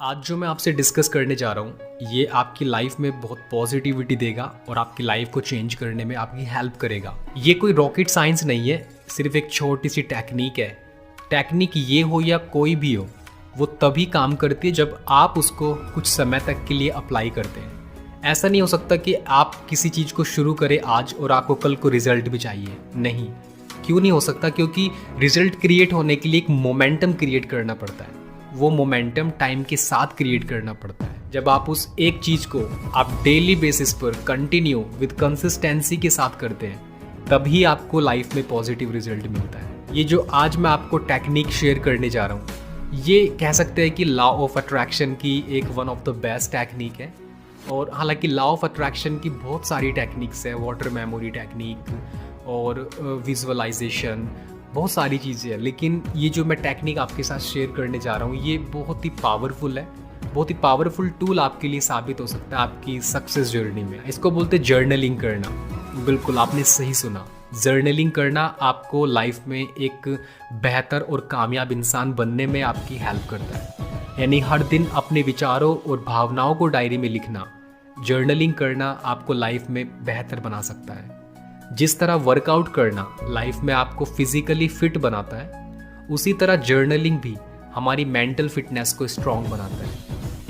आज जो मैं आपसे डिस्कस करने जा रहा हूँ ये आपकी लाइफ में बहुत पॉजिटिविटी देगा और आपकी लाइफ को चेंज करने में आपकी हेल्प करेगा। ये कोई रॉकेट साइंस नहीं है, सिर्फ एक छोटी सी टेक्निक है। टेक्निक ये हो या कोई भी हो, वो तभी काम करती है जब आप उसको कुछ समय तक के लिए अप्लाई करते हैं। ऐसा नहीं हो सकता कि आप किसी चीज़ को शुरू करें आज और आपको कल को रिजल्ट भी चाहिए। नहीं, क्यों नहीं हो सकता? क्योंकि रिजल्ट क्रिएट होने के लिए एक मोमेंटम क्रिएट करना पड़ता है। वो मोमेंटम टाइम के साथ क्रिएट करना पड़ता है। जब आप उस एक चीज़ को आप डेली बेसिस पर कंटिन्यू विद कंसिस्टेंसी के साथ करते हैं, तभी आपको लाइफ में पॉजिटिव रिजल्ट मिलता है। ये जो आज मैं आपको टेक्निक शेयर करने जा रहा हूँ, ये कह सकते हैं कि लॉ ऑफ अट्रैक्शन की एक one of the best technique है। और हालांकि लॉ ऑफ अट्रैक्शन की बहुत सारी टेक्निक्स है, वाटर मेमोरी टेक्निक और विजुअलाइजेशन, बहुत सारी चीज़ें हैं, लेकिन ये जो मैं टेक्निक आपके साथ शेयर करने जा रहा हूँ ये बहुत ही पावरफुल है। बहुत ही पावरफुल टूल आपके लिए साबित हो सकता है आपकी सक्सेस जर्नी में। इसको बोलते हैं जर्नलिंग करना। बिल्कुल आपने सही सुना, जर्नलिंग करना आपको लाइफ में एक बेहतर और कामयाब इंसान बनने में आपकी हेल्प करता है। यानी हर दिन अपने विचारों और भावनाओं को डायरी में लिखना, जर्नलिंग करना आपको लाइफ में बेहतर बना सकता है। जिस तरह वर्कआउट करना लाइफ में आपको फिजिकली फिट बनाता है, उसी तरह जर्नलिंग भी हमारी मेंटल फिटनेस को स्ट्रॉन्ग बनाता है।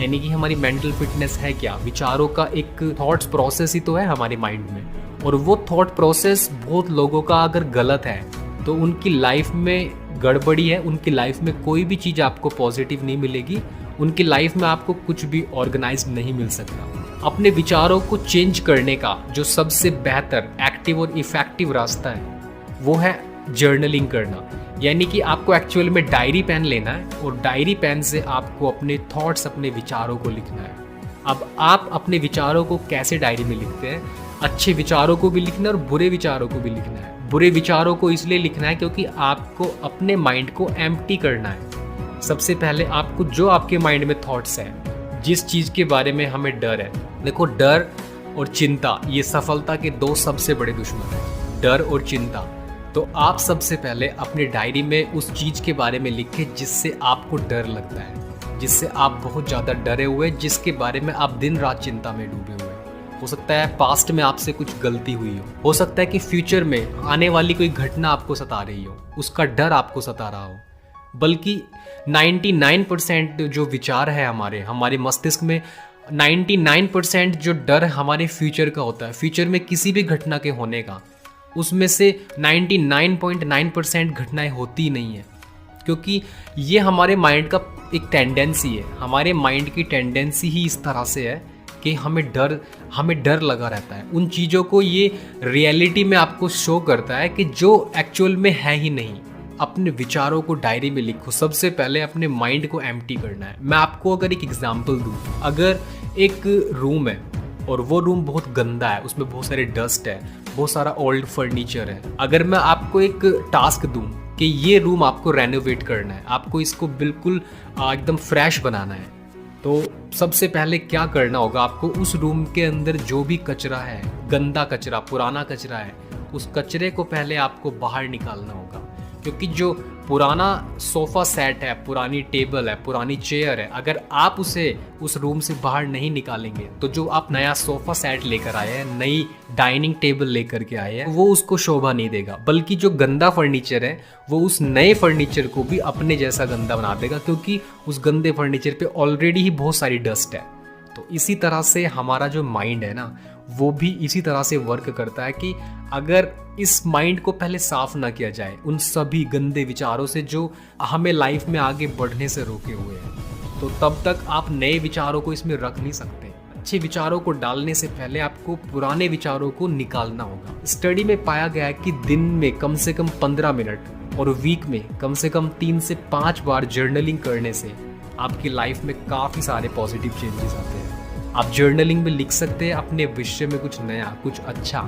यानी कि हमारी मेंटल फिटनेस है क्या? विचारों का एक थॉट्स प्रोसेस ही तो है हमारे माइंड में, और वो थॉट प्रोसेस बहुत लोगों का अगर गलत है तो उनकी लाइफ में गड़बड़ी है। उनकी लाइफ में कोई भी चीज़ आपको पॉजिटिव नहीं मिलेगी, उनकी लाइफ में आपको कुछ भी ऑर्गेनाइज नहीं मिल सकता। अपने विचारों को चेंज करने का जो सबसे बेहतर, एक्टिव और इफेक्टिव रास्ता है वो है जर्नलिंग करना। यानी कि आपको एक्चुअल में डायरी पेन लेना है और डायरी पेन से आपको अपने थॉट्स, अपने विचारों को लिखना है। अब आप अपने विचारों को कैसे डायरी में लिखते हैं? अच्छे विचारों को भी लिखना है और बुरे विचारों को भी लिखना है। बुरे विचारों को इसलिए लिखना है क्योंकि आपको अपने माइंड को एम्प्टी करना है। सबसे पहले आपको जो आपके माइंड में थॉट्स हैं, जिस चीज़ के बारे में हमें डर है, देखो डर और चिंता ये सफलता के दो सबसे बड़े दुश्मन हैं, डर और चिंता। तो आप सबसे पहले अपनी डायरी में उस चीज़ के बारे में लिखें जिससे आपको डर लगता है, जिससे आप बहुत ज़्यादा डरे हुए, जिसके बारे में आप दिन रात चिंता में डूबे हुए। हो सकता है पास्ट में आपसे कुछ गलती हुई हो सकता है कि फ्यूचर में आने वाली कोई घटना आपको सता रही हो, उसका डर आपको सता रहा हो। बल्कि 99% जो विचार है हमारे मस्तिष्क में, 99% जो डर हमारे फ्यूचर का होता है, फ्यूचर में किसी भी घटना के होने का, उसमें से 99.9% घटनाएं होती नहीं है। क्योंकि ये हमारे माइंड का एक टेंडेंसी है। हमारे माइंड की टेंडेंसी ही इस तरह से है कि हमें डर लगा रहता है उन चीज़ों को। ये रियलिटी में आपको शो करता है कि जो एक्चुअल में है ही नहीं। अपने विचारों को डायरी में लिखो। सबसे पहले अपने माइंड को एम्प्टी करना है। मैं आपको अगर एक एग्जांपल दूं, अगर एक रूम है और वो रूम बहुत गंदा है, उसमें बहुत सारे डस्ट है, बहुत सारा ओल्ड फर्नीचर है, अगर मैं आपको एक टास्क दूं कि ये रूम आपको रेनोवेट करना है, आपको इसको बिल्कुल एकदम फ्रेश बनाना है, तो सबसे पहले क्या करना होगा? आपको उस रूम के अंदर जो भी कचरा है, गंदा कचरा, पुराना कचरा है, उस कचरे को पहले आपको बाहर निकालना होगा। क्योंकि जो पुराना सोफ़ा सेट है, पुरानी टेबल है, पुरानी चेयर है, अगर आप उसे उस रूम से बाहर नहीं निकालेंगे तो जो आप नया सोफ़ा सेट लेकर आए हैं, नई डाइनिंग टेबल लेकर के आए हैं, वो उसको शोभा नहीं देगा। बल्कि जो गंदा फर्नीचर है वो उस नए फर्नीचर को भी अपने जैसा गंदा बना देगा, क्योंकि उस गंदे फर्नीचर पे ऑलरेडी ही बहुत सारी डस्ट है। तो इसी तरह से हमारा जो माइंड है ना, वो भी इसी तरह से वर्क करता है कि अगर इस माइंड को पहले साफ ना किया जाए उन सभी गंदे विचारों से जो हमें लाइफ में आगे बढ़ने से रोके हुए हैं, तो तब तक आप नए विचारों को इसमें रख नहीं सकते। अच्छे विचारों को डालने से पहले आपको पुराने विचारों को निकालना होगा। स्टडी में पाया गया है कि दिन में कम से कम 15 मिनट और वीक में कम से कम 3 से 5 बार जर्नलिंग करने से आपकी लाइफ में काफ़ी सारे पॉजिटिव चेंजेस आते हैं। आप जर्नलिंग में लिख सकते हैं अपने विषय में कुछ नया, कुछ अच्छा,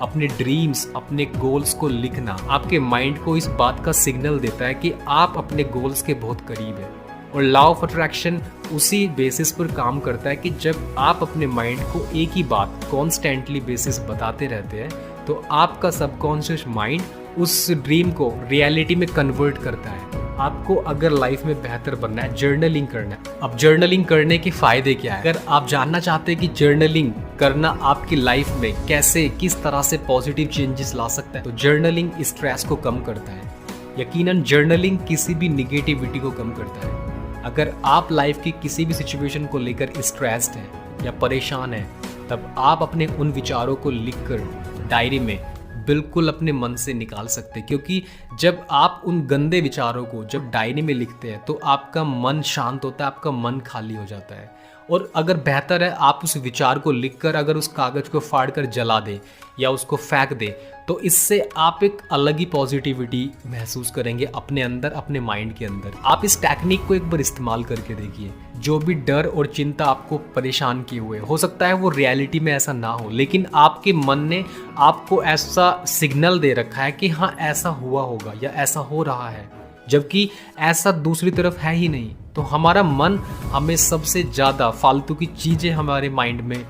अपने ड्रीम्स, अपने गोल्स को लिखना आपके माइंड को इस बात का सिग्नल देता है कि आप अपने गोल्स के बहुत करीब हैं। और लॉ ऑफ अट्रैक्शन उसी बेसिस पर काम करता है कि जब आप अपने माइंड को एक ही बात कॉन्स्टेंटली बेसिस बताते रहते हैं, तो आपका सबकॉन्शियस माइंड उस ड्रीम को रियलिटी में कन्वर्ट करता है। आपको अगर लाइफ में बेहतर बनना है, जर्नलिंग करना है। अब जर्नलिंग करने के फायदे क्या है? अगर आप जानना चाहते हैं कि जर्नलिंग करना आपकी लाइफ में कैसे, किस तरह से पॉजिटिव चेंजेस ला सकता है, तो जर्नलिंग स्ट्रेस को कम करता है। यकीनन जर्नलिंग किसी भी निगेटिविटी को कम करता है। अगर आप लाइफ की किसी भी सिचुएशन को लेकर स्ट्रेस्ड हैं या परेशान हैं, तब आप अपने उन विचारों को लिखकर डायरी में बिल्कुल अपने मन से निकाल सकते हैं। क्योंकि जब आप उन गंदे विचारों को जब डायरी में लिखते हैं तो आपका मन शांत होता है, आपका मन खाली हो जाता है। और अगर बेहतर है आप उस विचार को लिखकर अगर उस कागज़ को फाड़ कर जला दें या उसको फेंक दें, तो इससे आप एक अलग ही पॉजिटिविटी महसूस करेंगे अपने अंदर, अपने माइंड के अंदर। आप इस टेक्निक को एक बार इस्तेमाल करके देखिए। जो भी डर और चिंता आपको परेशान किए हुए, हो सकता है वो रियलिटी में ऐसा ना हो, लेकिन आपके मन ने आपको ऐसा सिग्नल दे रखा है कि हाँ ऐसा हुआ होगा या ऐसा हो रहा है, जबकि ऐसा दूसरी तरफ है ही नहीं। तो हमारा मन हमें सबसे ज़्यादा फालतू की चीज़ें हमारे माइंड में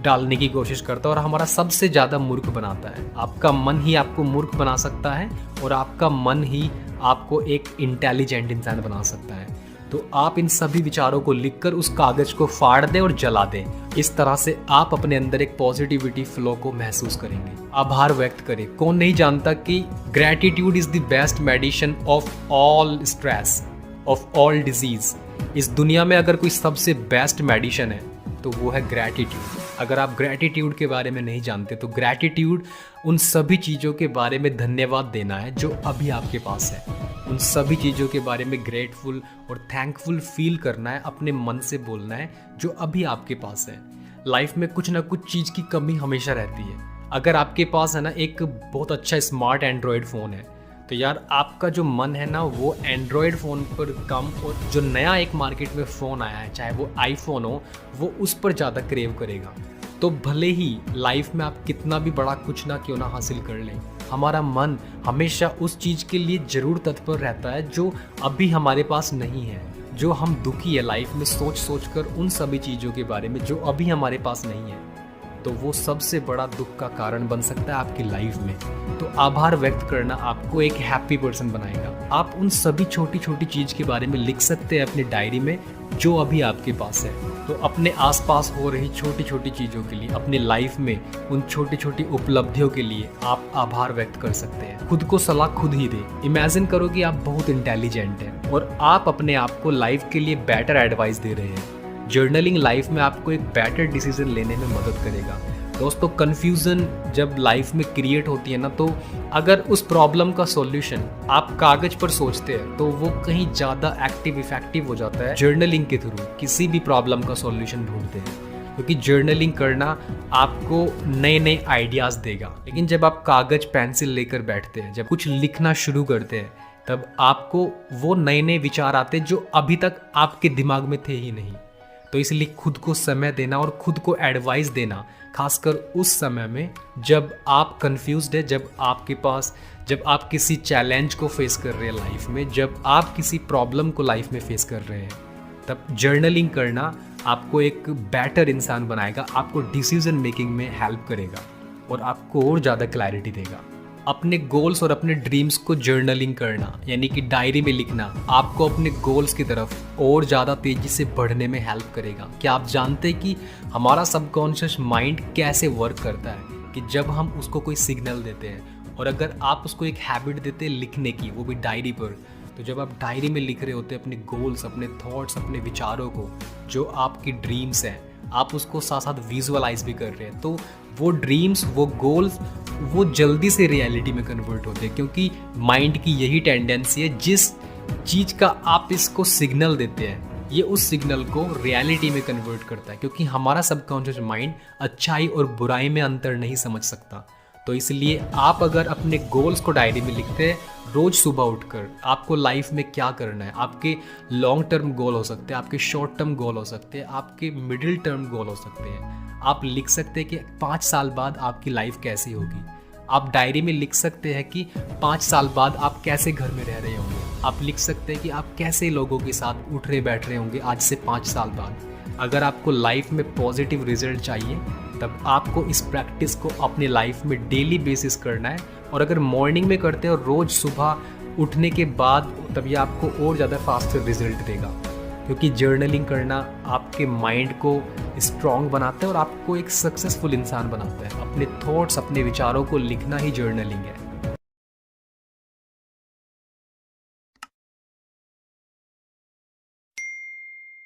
डालने की कोशिश करता है और हमारा सबसे ज़्यादा मूर्ख बनाता है। आपका मन ही आपको मूर्ख बना सकता है और आपका मन ही आपको एक इंटेलिजेंट इंसान बना सकता है। तो आप इन सभी विचारों को लिखकर उस कागज़ को फाड़ दें और जला दें। इस तरह से आप अपने अंदर एक पॉजिटिविटी फ्लो को महसूस करेंगे। आभार व्यक्त करें। कौन नहीं जानता कि gratitude is the best medicine of all stress, of all disease. इस दुनिया में अगर कोई सबसे बेस्ट मेडिसिन है तो वो है ग्रैटिट्यूड। अगर आप ग्रैटिट्यूड के बारे में नहीं जानते तो ग्रैटिट्यूड उन सभी चीज़ों के बारे में धन्यवाद देना है जो अभी आपके पास है। उन सभी चीज़ों के बारे में ग्रेटफुल और थैंकफुल फील करना है, अपने मन से बोलना है जो अभी आपके पास है। लाइफ में कुछ ना कुछ चीज़ की कमी हमेशा रहती है। अगर आपके पास है ना एक बहुत अच्छा स्मार्ट एंड्रॉयड फ़ोन है, तो यार आपका जो मन है ना वो एंड्रॉयड फ़ोन पर कम, और जो नया एक मार्केट में फ़ोन आया है चाहे वो आईफोन हो, वो उस पर ज़्यादा क्रेव करेगा। तो भले ही लाइफ में आप कितना भी बड़ा कुछ ना क्यों ना हासिल कर लें, हमारा मन हमेशा उस चीज़ के लिए ज़रूर तत्पर रहता है जो अभी हमारे पास नहीं है। जो हम दुखी है लाइफ में सोच सोच कर उन सभी चीज़ों के बारे में जो अभी हमारे पास नहीं है, तो वो सबसे बड़ा दुख का कारण बन सकता है आपकी लाइफ में। तो आभार व्यक्त करना आपको एक हैप्पी पर्सन बनाएगा। आप उन सभी छोटी छोटी चीज़ के बारे में लिख सकते हैं अपनी डायरी में जो अभी आपके पास है। तो अपने आसपास हो रही छोटी छोटी चीज़ों के लिए, अपनी लाइफ में उन छोटी छोटी उपलब्धियों के लिए आप आभार व्यक्त कर सकते हैं। खुद को सलाह खुद ही दें। इमेजिन करो कि आप बहुत इंटेलिजेंट हैं और आप अपने आप को लाइफ के लिए बेटर एडवाइस दे रहे हैं। जर्नलिंग लाइफ में आपको एक बेटर डिसीजन लेने में मदद करेगा। दोस्तों, कन्फ्यूज़न जब लाइफ में क्रिएट होती है ना, तो अगर उस प्रॉब्लम का सॉल्यूशन आप कागज़ पर सोचते हैं तो वो कहीं ज़्यादा एक्टिव इफेक्टिव हो जाता है जर्नलिंग के थ्रू किसी भी प्रॉब्लम का सॉल्यूशन ढूंढते हैं। क्योंकि जर्नलिंग करना आपको नए नए आइडियाज़ देगा। लेकिन जब आप कागज़ पेंसिल लेकर बैठते हैं, जब कुछ लिखना शुरू करते हैं, तब आपको वो नए नए विचार आते हैं जो अभी तक आपके दिमाग में थे ही नहीं। तो इसलिए खुद को समय देना और खुद को एडवाइस देना, खासकर उस समय में जब आप कंफ्यूज्ड है, जब आप किसी चैलेंज को फेस कर रहे हैं लाइफ में, जब आप किसी प्रॉब्लम को लाइफ में फेस कर रहे हैं, तब जर्नलिंग करना आपको एक बेटर इंसान बनाएगा, आपको डिसीजन मेकिंग में हेल्प करेगा और आपको और ज़्यादा क्लैरिटी देगा। अपने गोल्स और अपने ड्रीम्स को जर्नलिंग करना, यानी कि डायरी में लिखना, आपको अपने गोल्स की तरफ और ज़्यादा तेज़ी से बढ़ने में हेल्प करेगा। क्या आप जानते हैं कि हमारा सबकॉन्शियस माइंड कैसे वर्क करता है? कि जब हम उसको कोई सिग्नल देते हैं और अगर आप उसको एक हैबिट देते हैं लिखने की, वो भी डायरी पर, तो जब आप डायरी में लिख रहे होते हैं अपने गोल्स, अपने थॉट्स, अपने विचारों को, जो आपकी ड्रीम्स हैं, आप उसको साथ साथ विजुअलाइज भी कर रहे हैं, तो वो ड्रीम्स, वो गोल्स, वो जल्दी से रियलिटी में कन्वर्ट होते हैं। क्योंकि माइंड की यही टेंडेंसी है, जिस चीज़ का आप इसको सिग्नल देते हैं, ये उस सिग्नल को रियलिटी में कन्वर्ट करता है। क्योंकि हमारा सबकॉन्शियस माइंड अच्छाई और बुराई में अंतर नहीं समझ सकता। तो इसलिए आप अगर अपने गोल्स को डायरी में लिखते हैं, रोज़ सुबह उठकर आपको लाइफ में क्या करना है, आपके लॉन्ग टर्म गोल हो सकते हैं, आपके शॉर्ट टर्म गोल हो सकते हैं, आपके मिडिल टर्म गोल हो सकते हैं। आप लिख सकते हैं कि 5 साल बाद आपकी लाइफ कैसी होगी। आप डायरी में लिख सकते हैं कि 5 साल बाद आप कैसे घर में रह रहे होंगे। आप लिख सकते हैं कि आप कैसे लोगों के साथ उठ रहे बैठ रहे होंगे आज से 5 साल बाद। अगर आपको लाइफ में पॉजिटिव रिजल्ट चाहिए, तब आपको इस प्रैक्टिस को अपने लाइफ में डेली बेसिस करना है। और अगर मॉर्निंग में करते हो, रोज़ सुबह उठने के बाद तब ये आपको और ज़्यादा फास्टर रिजल्ट देगा, क्योंकि जर्नलिंग करना आपके माइंड को स्ट्रॉन्ग बनाता है और आपको एक सक्सेसफुल इंसान बनाता है। अपने थॉट्स, अपने विचारों को लिखना ही जर्नलिंग है।